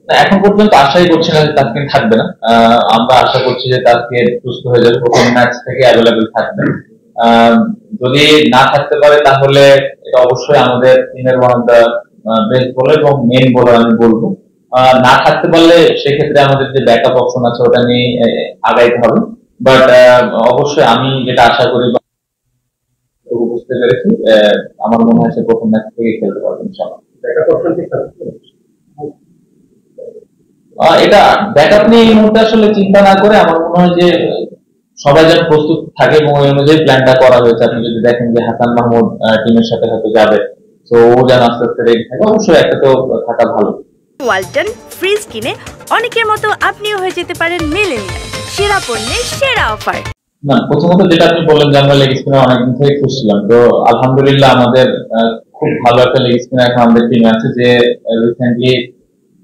এখন পর্যন্ত আশাই করছি না যে তাসকিন থাকবে না। আমরা আশা করছি যে তাসকিন সুস্থ হয়ে যাবে, প্রথম ম্যাচ থেকে অ্যাভেলেবেল থাকবে। আহ, যদি না থাকতে পারে তাহলে এটা অবশ্যই আমাদের টিমের one of the best bowler এবং মেন বোলার আমি বলবো। না থাকতে পারলে সেক্ষেত্রে আমাদের যে ব্যাকআপ অপশন আছে ওটা নিয়ে আগাইতে হবে। বাট অবশ্যই আমি যেটা আশা করি বা বুঝতে পেরেছি, আমার মনে হয় সে প্রথম ম্যাচ থেকে খেলতে পারবে ইনশাআল্লাহ। এটা ব্যাকআপ নিয়ে এই মুহূর্তে আসলে চিন্তা না করে আমার মনে হয় যে সবাই যেন প্রস্তুত থাকে এবং ওই অনুযায়ী প্ল্যানটা করা হয়েছে। আপনি যদি দেখেন যে হাসান মাহমুদ টিমের সাথে হয়তো যাবে, তো ও যেন আস্তে আস্তে রেডি থাকে, অবশ্যই একটা তো থাকা ভালো। ওয়ালটন ফ্রিজ কিনে অনেকের মতো আপনিও হয়ে যেতে পারেন মিলেনিয়াল, সেরা পণ্যের সেরা অফার। না, প্রথমত যেটা আপনি বললেন যে আমরা লেগ স্পিনার অনেকদিন থেকে খুঁজছিলাম, তো আলহামদুলিল্লাহ আমাদের খুব ভালো একটা লেগ স্পিনার এখন আমাদের টিমে আছে, যে রিসেন্টলি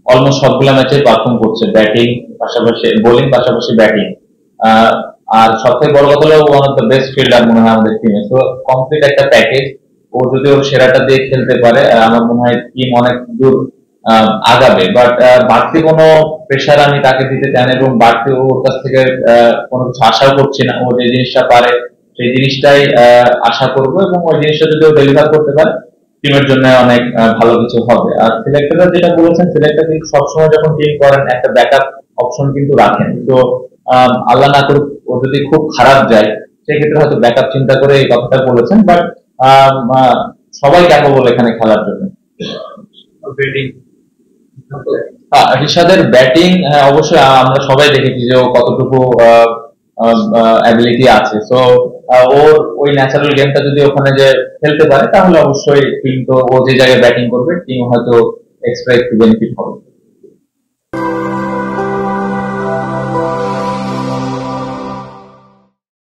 অলমোস্ট সবগুলো ম্যাচে পারফর্ম করছে, ব্যাটিং পাশাপাশি বোলিং পাশাপাশি ব্যাটিং। আর সবথেকে বড় কথা হলো one of the best fielder মনে হয় আমাদের টিমে। তো কমপ্লিট একটা প্যাকেজ। ও যদি ওর সেরাটা দিয়ে খেলতে পারে আমার মনে হয় টিম অনেক দূর আগাবে। বাট বাড়তি কোনো প্রেশার আমি তাকে দিতে চাই না এবং বাড়তি ওর কাছ থেকে কোনো কিছু আশাও করছি না। ও যে জিনিসটা পারে সেই জিনিসটাই আশা করবো এবং ওই জিনিসটা যদি ও ডেলিভার করতে পারে টিমের জন্য অনেক ভালো কিছু হবে। আর সিলেক্টররা যেটা বলেছেন, সিলেক্টর কিন্তু সবসময় যখন টিম করেন একটা ব্যাকআপ অপশন কিন্তু রাখেন। তো আল্লাহ না করুক ও যদি খুব খারাপ যায় সেক্ষেত্রে হয়তো ব্যাকআপ চিন্তা করে এই কথাটা বলেছেন। বাট সবাই ক্যাপাবল এখানে খেলার জন্য। রিশাদের ব্যাটিং, হ্যাঁ অবশ্যই আমরা সবাই দেখেছি যে ও কতটুকু অ্যাবিলিটি আছে। তো ওর ওই ন্যাচারাল গেমটা যদি ওখানে যে খেলতে পারে তাহলে অবশ্যই টিম, তো ও যে জায়গায় ব্যাটিং করবে টিম হয়তো এক্সট্রা একটু বেনিফিট হবে।